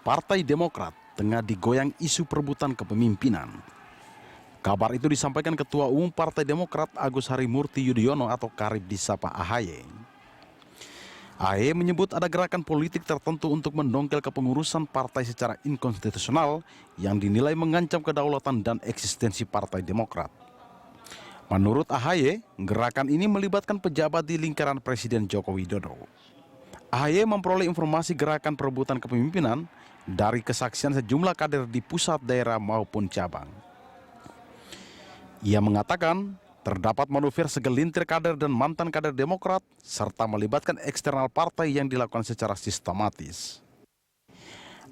Partai Demokrat tengah digoyang isu perebutan kepemimpinan. Kabar itu disampaikan Ketua Umum Partai Demokrat Agus Harimurti Yudhoyono atau kerap disapa AHY. AHY menyebut ada gerakan politik tertentu untuk mendongkel kepengurusan partai secara inkonstitusional yang dinilai mengancam kedaulatan dan eksistensi Partai Demokrat. Menurut AHY, gerakan ini melibatkan pejabat di lingkaran Presiden Joko Widodo. AHY memperoleh informasi gerakan perebutan kepemimpinan dari kesaksian sejumlah kader di pusat, daerah maupun cabang. Ia mengatakan terdapat manuver segelintir kader dan mantan kader Demokrat serta melibatkan eksternal partai yang dilakukan secara sistematis.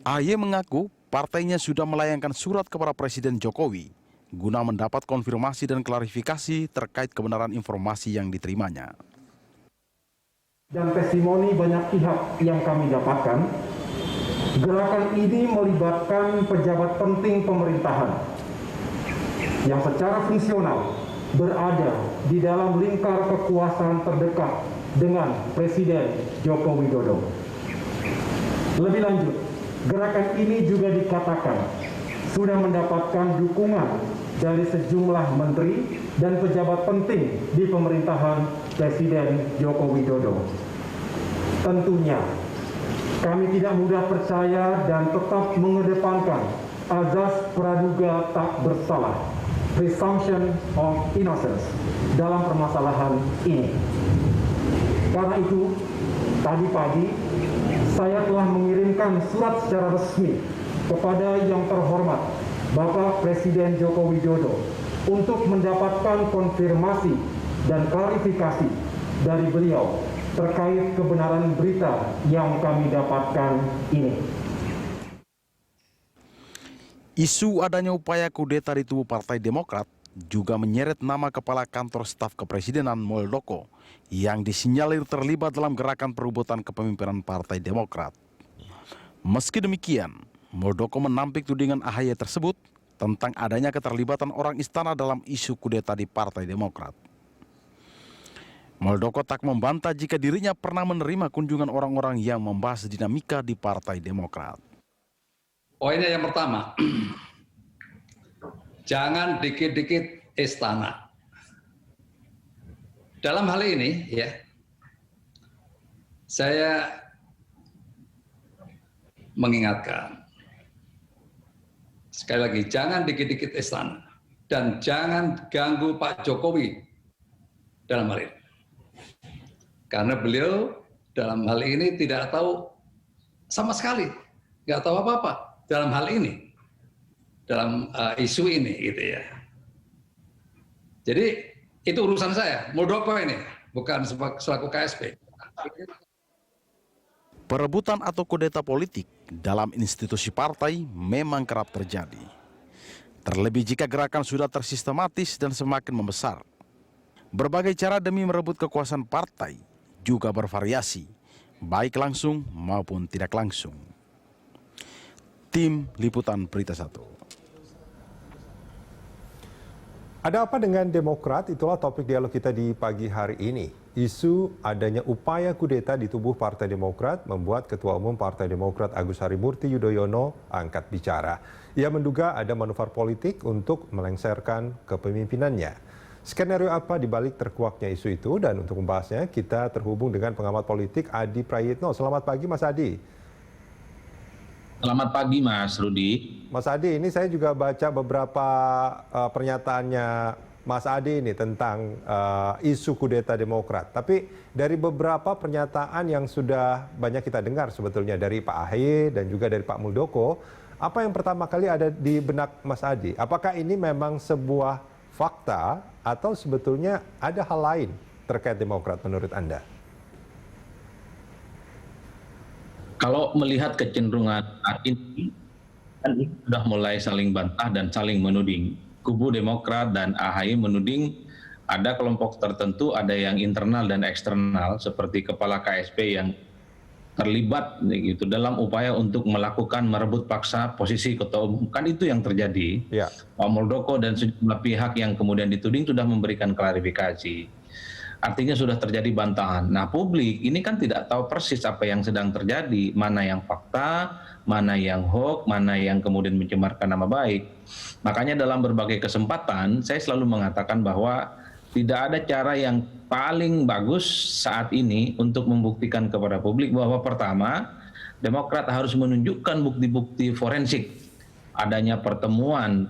AHY mengaku partainya sudah melayangkan surat kepada Presiden Jokowi guna mendapat konfirmasi dan klarifikasi terkait kebenaran informasi yang diterimanya. Dan testimoni banyak pihak yang kami dapatkan, gerakan ini melibatkan pejabat penting pemerintahan yang secara fungsional berada di dalam lingkar kekuasaan terdekat dengan Presiden Joko Widodo. Lebih lanjut, gerakan ini juga dikatakan sudah mendapatkan dukungan dari sejumlah menteri dan pejabat penting di pemerintahan Presiden Joko Widodo. Tentunya, kami tidak mudah percaya dan tetap mengedepankan azas praduga tak bersalah, presumption of innocence, dalam permasalahan ini. Karena itu, tadi pagi saya telah mengirimkan surat secara resmi kepada yang terhormat Bapak Presiden Joko Widodo untuk mendapatkan konfirmasi dan klarifikasi dari beliau terkait kebenaran berita yang kami dapatkan ini. Isu adanya upaya kudeta di tubuh Partai Demokrat juga menyeret nama Kepala Kantor Staf Kepresidenan Muldoko yang disinyalir terlibat dalam gerakan perebutan kepemimpinan Partai Demokrat. Meski demikian, Muldoko menampik tudingan AHY tersebut tentang adanya keterlibatan orang istana dalam isu kudeta di Partai Demokrat. Muldoko tak membantah jika dirinya pernah menerima kunjungan orang-orang yang membahas dinamika di Partai Demokrat. Poinnya yang pertama, jangan dikit-dikit istana. Dalam hal ini, ya, saya mengingatkan, sekali lagi, jangan dikit-dikit istana dan jangan ganggu Pak Jokowi dalam hal ini. Karena beliau dalam hal ini tidak tahu sama sekali, nggak tahu apa-apa dalam hal ini, dalam isu ini, gitu ya. Jadi itu urusan saya, Muldoko ini, bukan selaku KSP. Perebutan atau kudeta politik dalam institusi partai memang kerap terjadi. Terlebih jika gerakan sudah tersistematis dan semakin membesar. Berbagai cara demi merebut kekuasaan partai juga bervariasi, baik langsung maupun tidak langsung. Tim Liputan Berita 1. Ada apa dengan Demokrat? Itulah topik dialog kita di pagi hari ini. Isu adanya upaya kudeta di tubuh Partai Demokrat membuat Ketua Umum Partai Demokrat Agus Harimurti Yudhoyono angkat bicara. Ia menduga ada manuver politik untuk melengsarkan kepemimpinannya. Skenario apa dibalik terkuaknya isu itu? Dan untuk membahasnya kita terhubung dengan pengamat politik Adi Prayitno. Selamat pagi Mas Adi. Selamat pagi Mas Rudi. Mas Adi, ini saya juga baca beberapa pernyataannya Mas Adi ini tentang isu kudeta Demokrat. Tapi dari beberapa pernyataan yang sudah banyak kita dengar sebetulnya dari Pak AHY dan juga dari Pak Muldoko, apa yang pertama kali ada di benak Mas Adi? Apakah ini memang sebuah fakta atau sebetulnya ada hal lain terkait Demokrat menurut Anda? Kalau melihat kecenderungan saat ini, kan sudah mulai saling bantah dan saling menuding. Kubu Demokrat dan AHY menuding ada kelompok tertentu, ada yang internal dan eksternal, seperti kepala KSP yang terlibat gitu dalam upaya untuk melakukan merebut paksa posisi ketua umum. Kan itu yang terjadi. Ya. Pak Muldoko dan sejumlah pihak yang kemudian dituding sudah memberikan klarifikasi. artinya sudah terjadi bantahan. Nah, publik ini kan tidak tahu persis apa yang sedang terjadi, mana yang fakta, mana yang hoax, mana yang kemudian mencemarkan nama baik. Makanya dalam berbagai kesempatan saya selalu mengatakan bahwa tidak ada cara yang paling bagus saat ini untuk membuktikan kepada publik bahwa pertama, Demokrat harus menunjukkan bukti-bukti forensik, adanya pertemuan,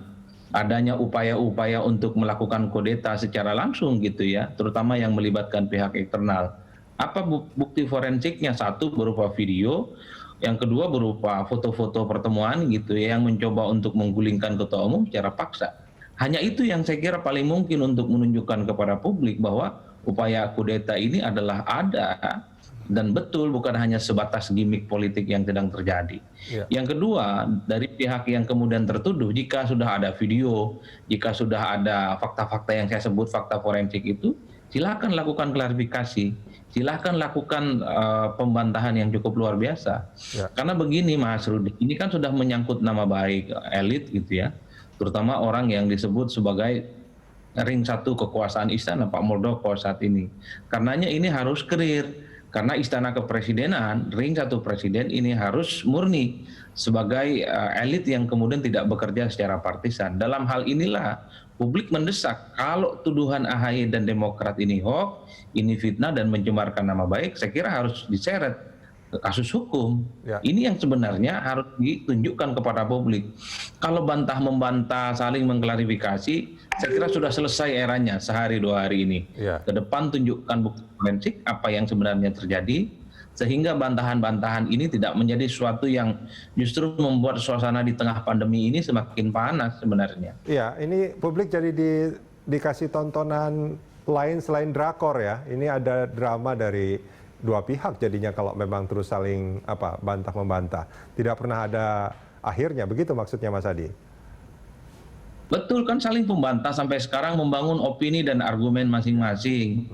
adanya upaya-upaya untuk melakukan kudeta secara langsung gitu ya, terutama yang melibatkan pihak eksternal. Apa bukti forensiknya? Satu berupa video, yang kedua berupa foto-foto pertemuan gitu ya, yang mencoba untuk menggulingkan ketua umum secara paksa. Hanya itu yang saya kira paling mungkin untuk menunjukkan kepada publik bahwa upaya kudeta ini adalah ada dan betul, bukan hanya sebatas gimmick politik yang sedang terjadi. Yang kedua, dari pihak yang kemudian tertuduh, jika sudah ada video, jika sudah ada fakta-fakta yang saya sebut fakta forensik itu, silakan lakukan klarifikasi, silakan lakukan pembantahan yang cukup luar biasa. Karena begini Mas Rudi, ini kan sudah menyangkut nama baik elit gitu ya, terutama orang yang disebut sebagai ring satu kekuasaan istana Pak Muldoko saat ini. Karenanya ini harus clear. Karena istana kepresidenan, ring satu presiden ini harus murni sebagai elit yang kemudian tidak bekerja secara partisan. Dalam hal inilah publik mendesak kalau tuduhan AHY dan Demokrat ini hoax, ini fitnah dan mencemarkan nama baik, saya kira harus diseret ke kasus hukum. Ini yang sebenarnya harus ditunjukkan kepada publik. Kalau bantah-membantah, saling mengklarifikasi, saya kira sudah selesai eranya sehari 2 hari ini. Ke depan tunjukkan bukti forensik apa yang sebenarnya terjadi, sehingga bantahan-bantahan ini tidak menjadi sesuatu yang justru membuat suasana di tengah pandemi ini semakin panas sebenarnya. Iya, ini publik jadi dikasih tontonan lain selain drakor ya. Ini ada drama dari dua pihak jadinya kalau memang terus saling bantah-membantah. Tidak pernah ada akhirnya, begitu maksudnya Mas Adi? Betul kan, saling membantah sampai sekarang membangun opini dan argumen masing-masing.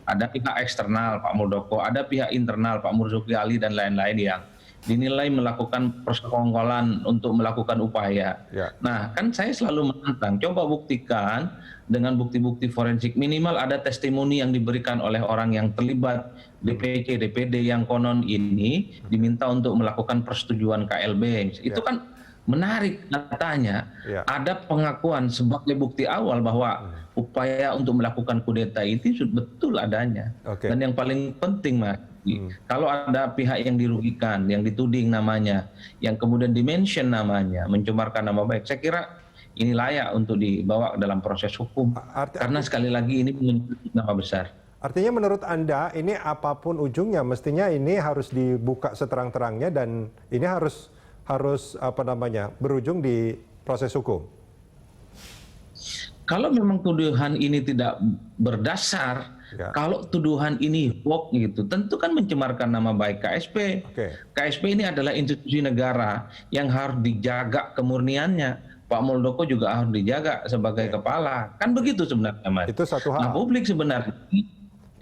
Ada pihak eksternal Pak Muldoko, ada pihak internal Pak Marzuki Ali dan lain-lain yang dinilai melakukan persekongkolan untuk melakukan upaya. Nah, kan saya selalu menantang, coba buktikan dengan bukti-bukti forensik, minimal ada testimoni yang diberikan oleh orang yang terlibat DPC, DPD yang konon ini diminta untuk melakukan persetujuan KLB. Itu kan menarik katanya, ada pengakuan sebagai bukti awal bahwa upaya untuk melakukan kudeta ini betul adanya. Dan yang paling penting Mas, kalau ada pihak yang dirugikan, yang dituding namanya, yang kemudian dimention namanya, mencemarkan nama baik, saya kira ini layak untuk dibawa dalam proses hukum. Karena sekali lagi ini menyebut nama besar. Artinya menurut Anda ini apapun ujungnya mestinya ini harus dibuka seterang-terangnya dan ini harus berujung di proses hukum. Kalau memang tuduhan ini tidak berdasar, kalau tuduhan ini hoax gitu, tentu kan mencemarkan nama baik KSP. KSP ini adalah institusi negara yang harus dijaga kemurniannya. Pak Muldoko juga harus dijaga sebagai kepala. Kan begitu sebenarnya Mas. Itu satu hal. Nah, publik sebenarnya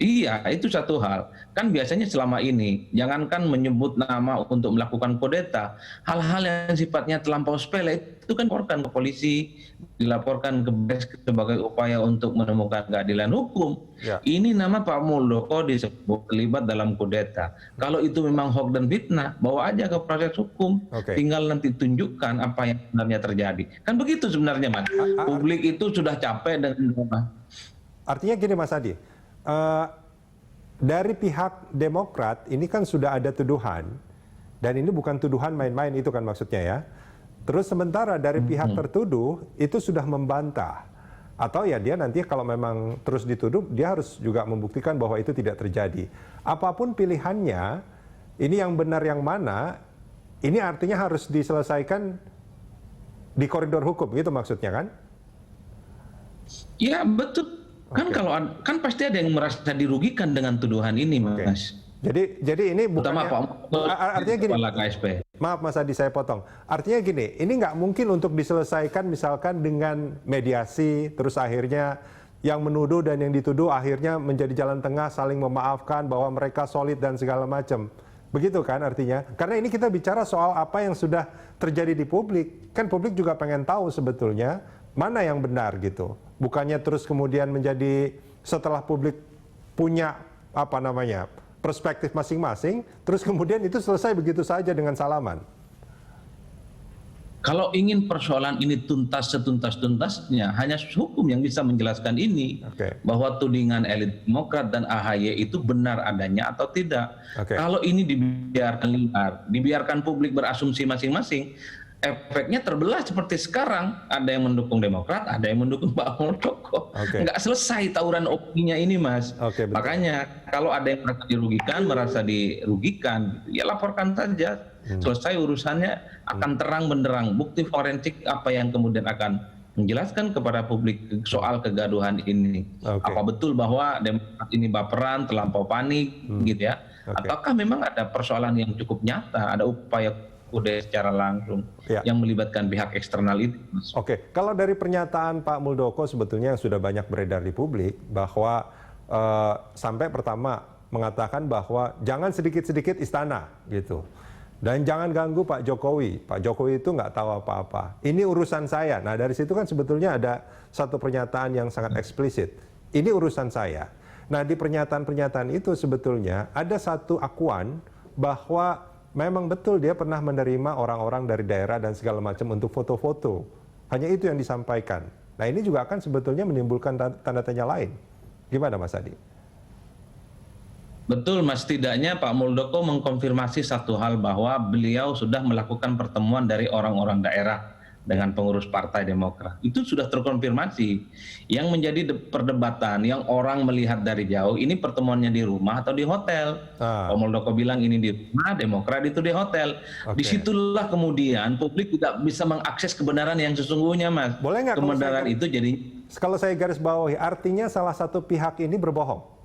iya, itu satu hal. Kan biasanya selama ini, jangankan menyebut nama untuk melakukan kudeta, hal-hal yang sifatnya terlampau sepele, itu kan dilaporkan ke polisi, dilaporkan ke BES sebagai upaya untuk menemukan keadilan hukum. Ini nama Pak Muldoko disebut terlibat dalam kudeta. Kalau itu memang hoax dan fitnah, bawa aja ke proses hukum. Tinggal nanti tunjukkan apa yang sebenarnya terjadi. Kan begitu sebenarnya, Mas. Publik itu sudah capek dengan... Artinya gini Mas Adi, dari pihak Demokrat ini kan sudah ada tuduhan dan ini bukan tuduhan main-main, itu kan maksudnya ya. Terus sementara dari pihak tertuduh itu sudah membantah, atau ya dia nanti kalau memang terus dituduh dia harus juga membuktikan bahwa itu tidak terjadi. Apapun pilihannya, ini yang benar yang mana, ini artinya harus diselesaikan di koridor hukum, gitu maksudnya kan? Ya betul. Kan kalau kan pasti ada yang merasa dirugikan dengan tuduhan ini, Mas. Jadi ini bukan artinya gini. KSP. Maaf Mas Adi, saya potong. Artinya gini, ini nggak mungkin untuk diselesaikan misalkan dengan mediasi, terus akhirnya yang menuduh dan yang dituduh akhirnya menjadi jalan tengah, saling memaafkan bahwa mereka solid dan segala macam. Begitu kan artinya? Karena ini kita bicara soal apa yang sudah terjadi di publik. Kan publik juga pengen tahu sebetulnya mana yang benar gitu. Bukannya terus kemudian menjadi setelah publik punya apa namanya perspektif masing-masing, terus kemudian itu selesai begitu saja dengan salaman. Kalau ingin persoalan ini tuntas setuntas-tuntasnya, hanya hukum yang bisa menjelaskan ini. Oke. Bahwa tudingan elit Demokrat dan AHY itu benar adanya atau tidak. Oke. Kalau ini dibiarkan liar, dibiarkan publik berasumsi masing-masing, efeknya terbelah seperti sekarang. Ada yang mendukung Demokrat, ada yang mendukung Pak Muldoko. Oke. Nggak selesai tawuran opininya ini, Mas. Oke, betul. Makanya kalau ada yang merasa dirugikan, ya laporkan saja. Selesai urusannya, akan terang benderang bukti forensik apa yang kemudian akan menjelaskan kepada publik soal kegaduhan ini. Oke. Apa betul bahwa Demokrat ini baperan, terlampau panik, gitu ya? Oke. Ataukah memang ada persoalan yang cukup nyata, ada upaya kode secara langsung Ya. yang melibatkan pihak eksternal itu? Oke, kalau dari pernyataan Pak Muldoko sebetulnya yang sudah banyak beredar di publik bahwa sampai pertama mengatakan bahwa jangan sedikit-sedikit istana gitu. Dan jangan ganggu Pak Jokowi. Pak Jokowi itu nggak tahu apa-apa. Ini urusan saya. Nah dari situ kan sebetulnya ada satu pernyataan yang sangat eksplisit. Ini urusan saya. Nah di pernyataan-pernyataan itu sebetulnya ada satu akuan bahwa memang betul dia pernah menerima orang-orang dari daerah dan segala macam untuk foto-foto. Hanya itu yang disampaikan. Nah ini juga akan sebetulnya menimbulkan tanda tanya lain. Gimana Mas Adi? Betul, Mas. Setidaknya Pak Muldoko mengkonfirmasi satu hal bahwa beliau sudah melakukan pertemuan dari orang-orang daerah dengan pengurus Partai Demokrat. Itu sudah terkonfirmasi. Yang menjadi perdebatan, yang orang melihat dari jauh, ini pertemuannya di rumah atau di hotel. Pak Muldoko bilang ini di rumah, Demokrat itu di hotel. Oke. Disitulah kemudian publik tidak bisa mengakses kebenaran yang sesungguhnya, Mas. Boleh nggak kalau kebenaran saya- itu jadi... Kalau saya garis bawahi, artinya salah satu pihak ini berbohong.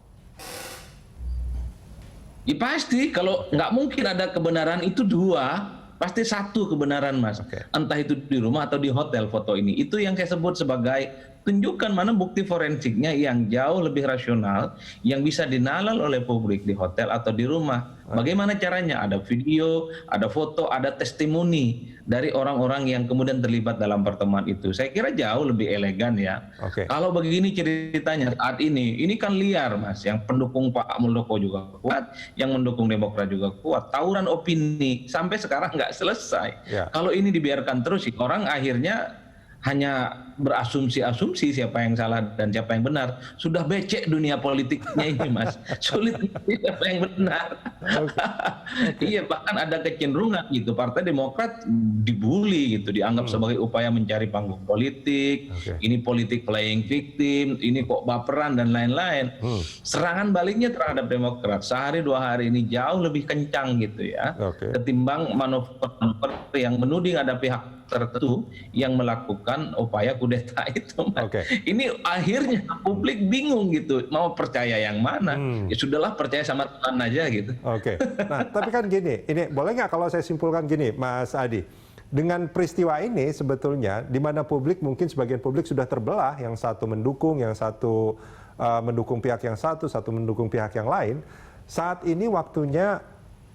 Ya pasti, kalau nggak mungkin ada kebenaran itu dua, pasti satu kebenaran, Mas. Oke. Entah itu di rumah atau di hotel foto ini. Itu yang saya sebut sebagai tunjukkan mana bukti forensiknya yang jauh lebih rasional, yang bisa dinalar oleh publik di hotel atau di rumah. Bagaimana caranya? Ada video, ada foto, ada testimoni dari orang-orang yang kemudian terlibat dalam pertemuan itu. Saya kira jauh lebih elegan ya. Oke. Kalau begini ceritanya saat ini kan liar, Mas. Yang pendukung Pak Muldoko juga kuat, yang mendukung Demokrat juga kuat. Tawuran opini sampai sekarang nggak selesai. Ya. Kalau ini dibiarkan terus, orang akhirnya hanya berasumsi-asumsi siapa yang salah dan siapa yang benar. Sudah becek dunia politiknya ini, Mas. Sulit siapa yang benar. Iya, bahkan ada kecenderungan gitu. Partai Demokrat dibully gitu, dianggap sebagai upaya mencari panggung politik. Oke. Ini politik playing victim, ini kok baperan dan lain-lain. Serangan baliknya terhadap Demokrat sehari dua hari ini jauh lebih kencang gitu ya. Oke. Ketimbang manuver yang menuding ada pihak tertentu yang melakukan upaya kudeta itu. Mas. Oke. Ini akhirnya publik bingung gitu, mau percaya yang mana? Ya sudahlah, percaya sama Tuhan aja gitu. Oke. Nah, tapi kan gini, ini boleh nggak kalau saya simpulkan gini, Mas Adi? Dengan peristiwa ini sebetulnya, di mana publik mungkin sebagian publik sudah terbelah, yang satu mendukung, yang satu mendukung pihak yang satu mendukung pihak yang lain. Saat ini waktunya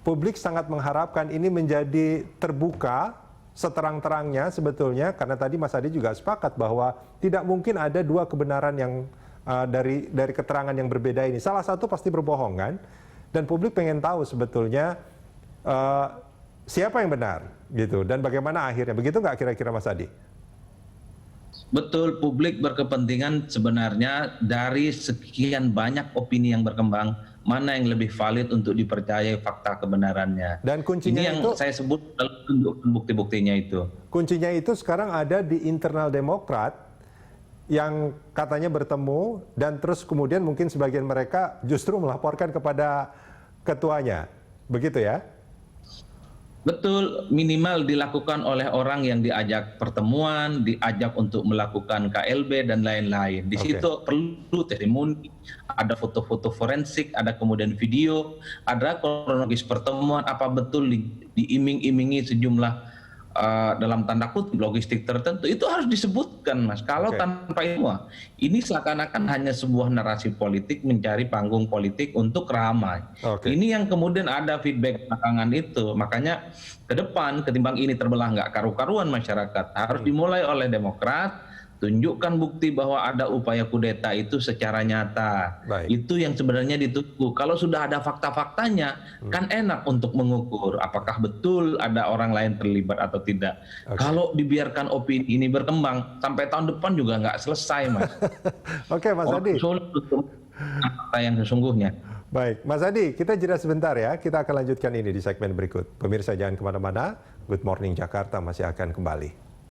publik sangat mengharapkan ini menjadi terbuka seterang-terangnya sebetulnya, karena tadi Mas Adi juga sepakat bahwa tidak mungkin ada dua kebenaran yang dari keterangan yang berbeda ini. Salah satu pasti berbohong kan, dan publik pengen tahu sebetulnya siapa yang benar gitu dan bagaimana akhirnya. Begitu nggak kira-kira Mas Adi? Betul, publik berkepentingan sebenarnya dari sekian banyak opini yang berkembang, mana yang lebih valid untuk dipercayai fakta kebenarannya. Dan kuncinya ini yang itu, saya sebut bukti-buktinya itu. kuncinya itu sekarang ada di internal Demokrat yang katanya bertemu dan terus kemudian mungkin sebagian mereka justru melaporkan kepada ketuanya. Begitu ya? Betul, minimal dilakukan oleh orang yang diajak pertemuan, diajak untuk melakukan KLB dan lain-lain. Di Oke. situ perlu testimoni, ada foto-foto forensik, ada kemudian video, ada kronologis pertemuan, apa betul diiming-imingi sejumlah dalam tanda kutip logistik tertentu, itu harus disebutkan, Mas. Kalau Oke. tanpa itu, ini seakan-akan hanya sebuah narasi politik mencari panggung politik untuk ramai. Oke. Ini yang kemudian ada feedback belakangan itu. Makanya ke depan ketimbang ini terbelah nggak karu-karuan masyarakat, harus dimulai oleh Demokrat, Tunjukkan bukti bahwa ada upaya kudeta itu secara nyata. Baik. Itu yang sebenarnya ditunggu. Kalau sudah ada fakta-faktanya, kan enak untuk mengukur apakah betul ada orang lain terlibat atau tidak. Kalau dibiarkan opini ini berkembang, sampai tahun depan juga nggak selesai, Mas. Oke, Mas Adi. Sulit untuk fakta yang sesungguhnya. Baik, Mas Adi, kita jeda sebentar ya. Kita akan lanjutkan ini di segmen berikut. Pemirsa jangan kemana-mana. Good Morning Jakarta masih akan kembali.